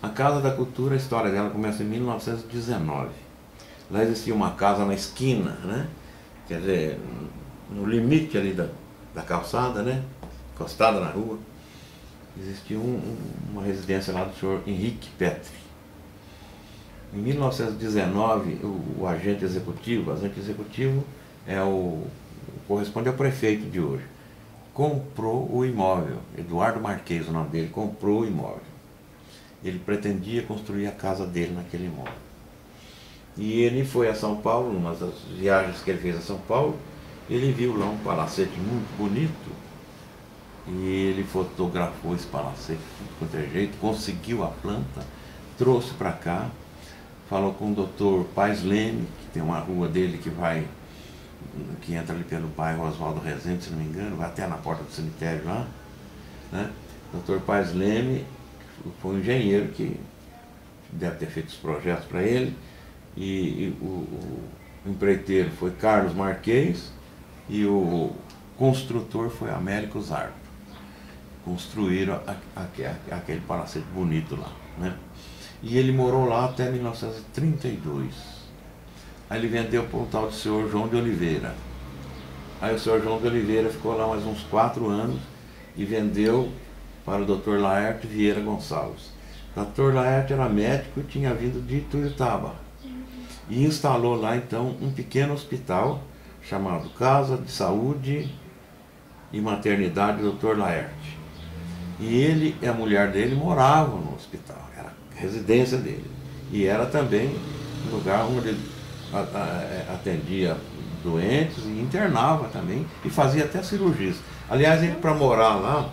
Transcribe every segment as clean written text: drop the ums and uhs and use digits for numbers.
A Casa da Cultura, a história dela começa em 1919. Lá existia uma casa na esquina, né? Quer dizer, no limite ali da calçada, né? Encostada na rua. Existia uma residência lá do senhor Henrique Petri. Em 1919, o agente executivo corresponde ao prefeito de hoje, comprou o imóvel. Eduardo Marques, o nome dele, comprou o imóvel. Ele pretendia construir a casa dele naquele imóvel. E ele foi a São Paulo, numa das viagens que ele fez a São Paulo, ele viu lá um palacete muito bonito, e ele fotografou esse palacete de qualquer jeito, conseguiu a planta, trouxe para cá, falou com o Dr. Paes Leme, que tem uma rua dele que entra ali pelo bairro Oswaldo Rezende, se não me engano, vai até na porta do cemitério lá, né? Dr. Paes Leme foi um engenheiro que deve ter feito os projetos para ele, e o empreiteiro foi Carlos Marques e o construtor foi Américo Zardo. Construíram aquele palacete bonito lá, né? E ele morou lá até 1932. Aí ele vendeu para um tal de senhor João de Oliveira. Aí o senhor João de Oliveira ficou lá mais uns 4 anos e vendeu para o Dr. Laerte Vieira Gonçalves. O Dr. Laerte era médico e tinha vindo de Ituiutaba. E instalou lá então um pequeno hospital chamado Casa de Saúde e Maternidade Dr. Laerte. E ele e a mulher dele moravam no hospital, era a residência dele. E era também um lugar onde ele atendia doentes e internava também, e fazia até cirurgias. Aliás, ele, para morar lá,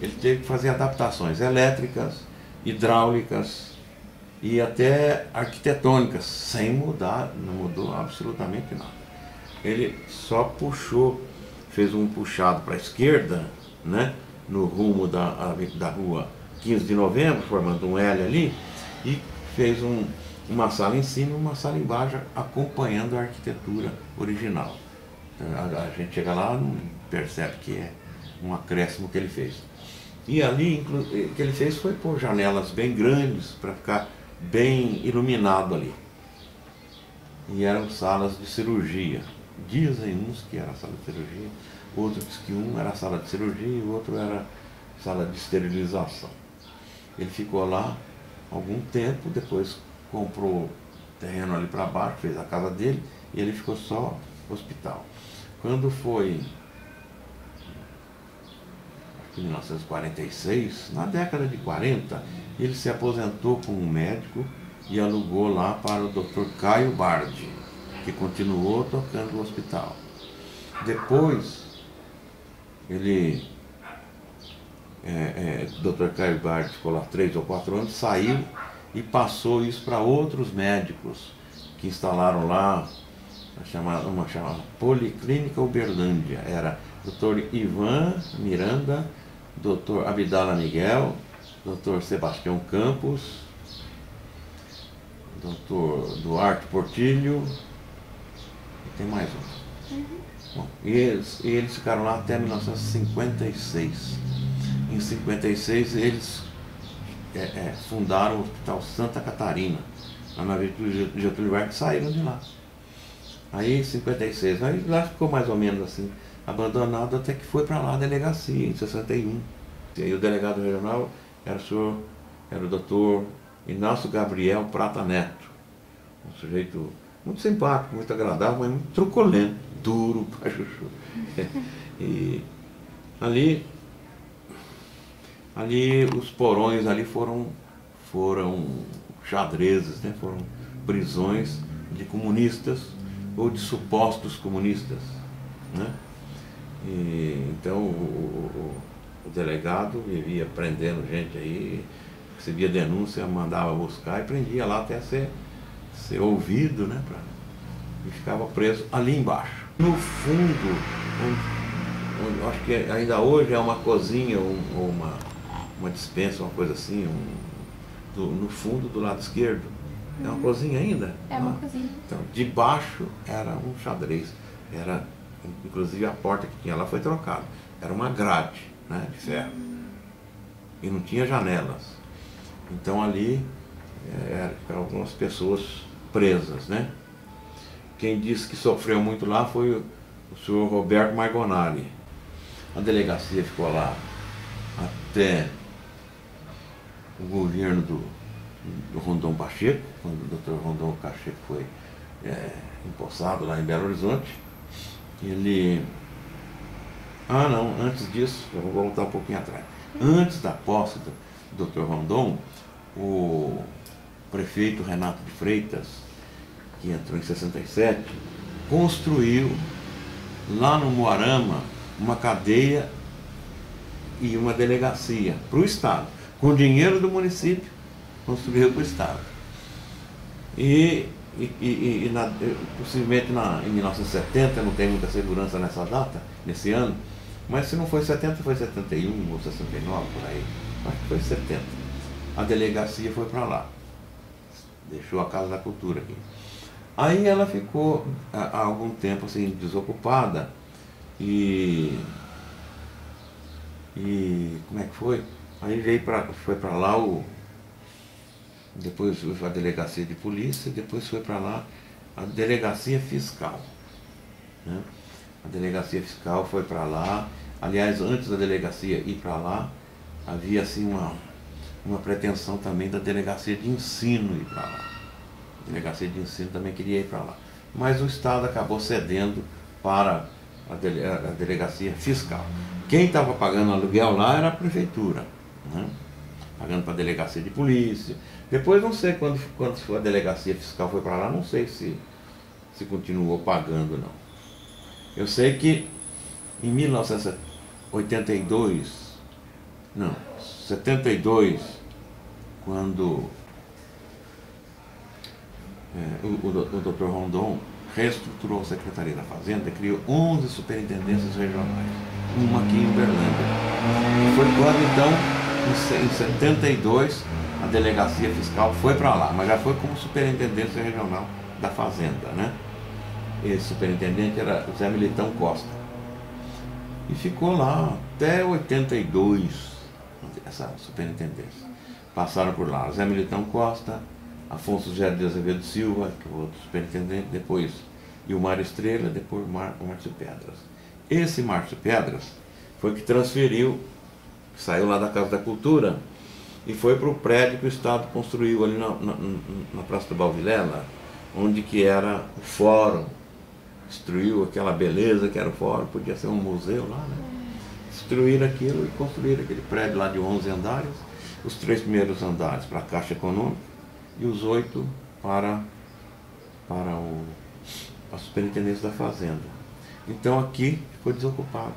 ele teve que fazer adaptações elétricas, hidráulicas e até arquitetônicas, sem mudar, não mudou absolutamente nada. Ele só puxou, fez um puxado para a esquerda, né, no rumo da rua 15 de novembro, formando um L ali, e fez uma sala em cima e uma sala embaixo, acompanhando a arquitetura original. A gente chega lá e não percebe que é um acréscimo que ele fez. E ali, o que ele fez foi pôr janelas bem grandes para ficar bem iluminado ali. E eram salas de cirurgia. Dizem uns que era sala de cirurgia, outros que um era sala de cirurgia e o outro era sala de esterilização. Ele ficou lá algum tempo, depois comprou terreno ali para baixo, fez a casa dele e ele ficou só hospital. Quando foi em 1946, na década de 40, ele se aposentou como médico e alugou lá para o Dr. Caio Bardi, que continuou tocando o hospital. Depois, ele, Dr. Caio Bardi ficou lá 3 ou 4 anos, saiu e passou isso para outros médicos que instalaram lá uma chamada Policlínica Uberlândia. Era Dr. Ivan Miranda, Dr. Abdala Miguel, Dr. Sebastião Campos, Dr. Duarte Portilho, e tem mais um. Bom, e eles ficaram lá até 1956. Em 56 eles fundaram o Hospital Santa Catarina, lá na Avenida Getúlio Vargas, saíram de lá. Aí em 56, aí lá ficou mais ou menos assim, abandonado, até que foi para lá a delegacia, em 61. E aí o delegado regional era o doutor Inácio Gabriel Prata Neto, um sujeito muito simpático, muito agradável, mas muito truculento, duro para chuchu. E ali os porões ali foram xadrezes, né? Foram prisões de comunistas ou de supostos comunistas, né? E então o delegado vivia prendendo gente aí, recebia denúncia, mandava buscar e prendia lá até ser ouvido, né? E ficava preso ali embaixo. No fundo, onde acho que ainda hoje é uma cozinha ou uma despensa, uma coisa assim, no fundo do lado esquerdo. É uma cozinha ainda? É uma cozinha. Então, debaixo era um xadrez. Inclusive a porta que tinha lá foi trocada. Era uma grade, né, de ferro. E não tinha janelas. Então ali eram algumas pessoas presas, né? Quem disse que sofreu muito lá foi o senhor Roberto Margonari. A delegacia ficou lá até o governo do Rondon Pacheco, quando o doutor Rondon Pacheco foi empossado lá em Belo Horizonte. Ele... Ah não, antes disso, eu vou voltar um pouquinho atrás. Antes da posse do Dr. Rondon, o prefeito Renato de Freitas, que entrou em 67, construiu lá no Moarama uma cadeia e uma delegacia para o Estado, com dinheiro do município, construiu para o Estado. Possivelmente em 1970, não tem muita segurança nessa data, nesse ano, mas se não foi 70, foi 71 ou 69, por aí. Acho que foi 70. A delegacia foi para lá. Deixou a Casa da Cultura aqui. Aí ela ficou há algum tempo assim, desocupada e como é que foi? Aí foi para lá depois a delegacia de polícia, depois foi para lá a delegacia fiscal, né? A delegacia fiscal foi para lá. Aliás, antes da delegacia ir para lá, havia assim uma pretensão também da delegacia de ensino ir para lá. A delegacia de ensino também queria ir para lá. Mas o Estado acabou cedendo para a delegacia fiscal. Quem estava pagando aluguel lá era a prefeitura, né? Pagando para a delegacia de polícia. Depois não sei quando a delegacia fiscal foi para lá, não sei se continuou pagando não. Eu sei que em 72, quando o Dr. Rondon reestruturou a Secretaria da Fazenda, criou 11 superintendências regionais, uma aqui em Uberlândia. Foi quando então, em 72, a delegacia fiscal foi para lá, mas já foi como superintendência regional da Fazenda, né? Esse superintendente era Zé Militão Costa. E ficou lá até 82, essa superintendência. Passaram por lá Zé Militão Costa, Afonso José de Azevedo Silva, que é o outro superintendente, depois Ilmar Estrela, depois Márcio Pedras. Esse Márcio Pedras foi que transferiu, saiu lá da Casa da Cultura e foi para o prédio que o Estado construiu ali na Praça do Balvilela, onde que era o fórum. Destruiu aquela beleza que era o fórum, podia ser um museu lá, né? Destruíram aquilo e construíram aquele prédio lá de 11 andares, os 3 primeiros andares para a Caixa Econômica e os 8 para a Superintendência da Fazenda. Então aqui ficou desocupado.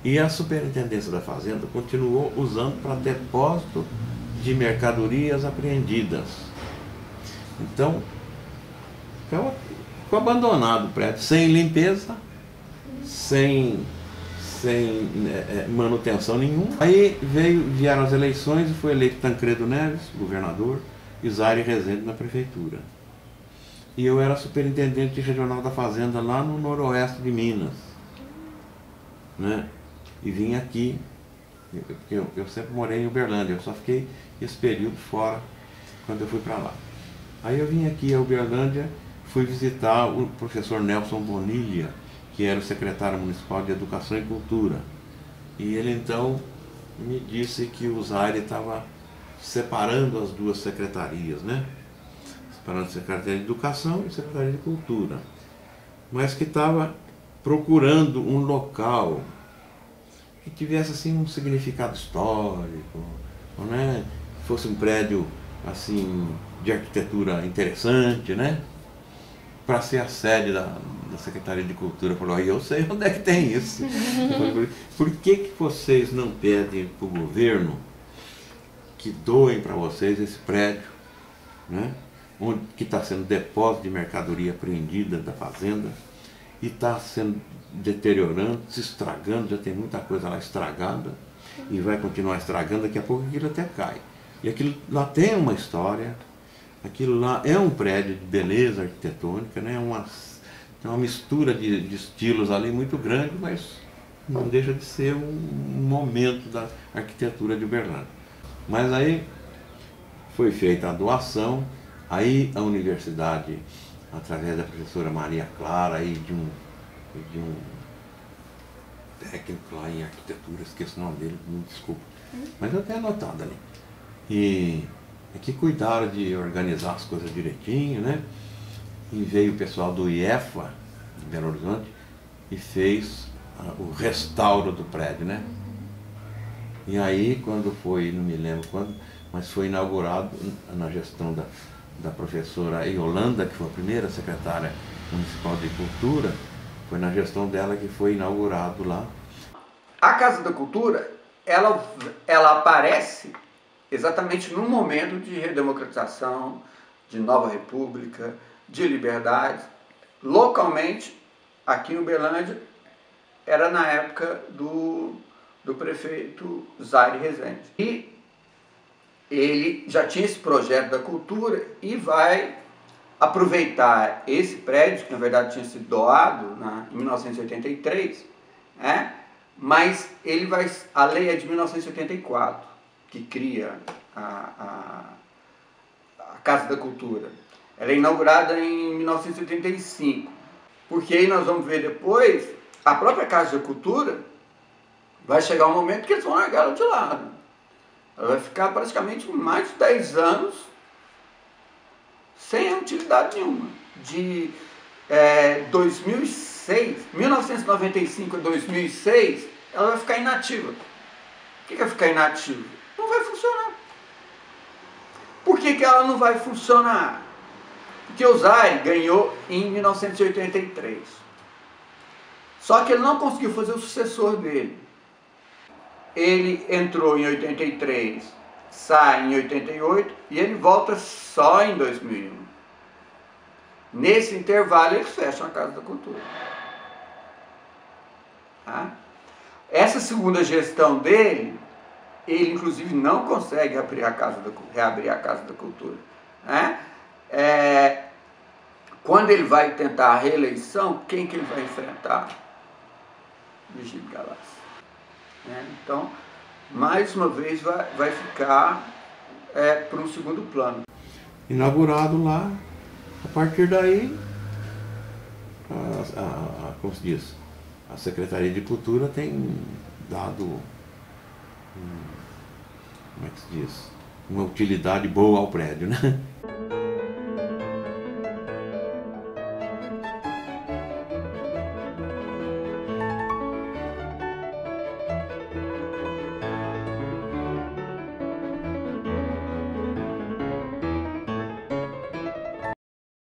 E a Superintendência da Fazenda continuou usando para depósito de mercadorias apreendidas. Então, ficou abandonado o prédio, sem limpeza, sem manutenção nenhuma. Aí vieram as eleições e foi eleito Tancredo Neves, governador, e Zaire Rezende na prefeitura. E eu era superintendente regional da Fazenda lá no noroeste de Minas, né? E vim aqui, porque eu sempre morei em Uberlândia, eu só fiquei esse período fora quando eu fui para lá. Aí eu vim aqui a Uberlândia, fui visitar o professor Nelson Bonilha, que era o secretário municipal de Educação e Cultura. E ele então me disse que o Zaire estava separando as duas secretarias, né? Separando a Secretaria de Educação e a Secretaria de Cultura. Mas que estava procurando um local que tivesse assim um significado histórico, né? Fosse um prédio assim de arquitetura interessante, né? Para ser a sede da Secretaria de Cultura. Falou, aí eu sei onde é que tem isso. Falei, por que vocês não pedem para o governo que doem para vocês esse prédio, né? Que está sendo depósito de mercadoria apreendida da fazenda e está sendo deteriorando, se estragando, já tem muita coisa lá estragada e vai continuar estragando, daqui a pouco aquilo até cai. E aquilo lá tem uma história. Aquilo lá é um prédio de beleza arquitetônica, né? Tem uma mistura de estilos ali muito grande, mas não deixa de ser um momento da arquitetura de Uberlândia. Mas aí foi feita a doação, aí a universidade, através da professora Maria Clara e de um técnico lá em arquitetura, esqueço o nome dele, me desculpa, mas eu tenho anotado ali. E que cuidaram de organizar as coisas direitinho, né? E veio o pessoal do IEFA, de Belo Horizonte, e fez o restauro do prédio, né? E aí, quando foi, não me lembro quando, mas foi inaugurado na gestão da professora Yolanda, que foi a primeira secretária municipal de cultura, foi na gestão dela que foi inaugurado lá. A Casa da Cultura, ela aparece exatamente num momento de redemocratização, de nova república, de liberdade. Localmente, aqui em Uberlândia, era na época do prefeito Zaire Rezende. E ele já tinha esse projeto da cultura e vai aproveitar esse prédio, que na verdade tinha sido doado em 1983, né? Mas a lei é de 1984, que cria a Casa da Cultura. Ela é inaugurada em 1985, porque aí nós vamos ver depois, a própria Casa da Cultura vai chegar um momento que eles vão largar ela de lado. Ela vai ficar praticamente mais de 10 anos sem utilidade nenhuma. De 1995 a 2006, ela vai ficar inativa. O que é ficar inativa? Não vai funcionar. Por que ela não vai funcionar? Porque o Zaire ganhou em 1983. Só que ele não conseguiu fazer o sucessor dele. Ele entrou em 83, sai em 88 e ele volta só em 2001. Nesse intervalo eles fecham a Casa da Cultura. Tá? Essa segunda gestão dele, ele inclusive não consegue reabrir a Casa da Cultura. Né? Quando ele vai tentar a reeleição, quem que ele vai enfrentar? Virgílio Galassa. Então, mais uma vez vai ficar para um segundo plano. Inaugurado lá, a partir daí, como se diz, a Secretaria de Cultura tem dado, como é que se diz, uma utilidade boa ao prédio, né?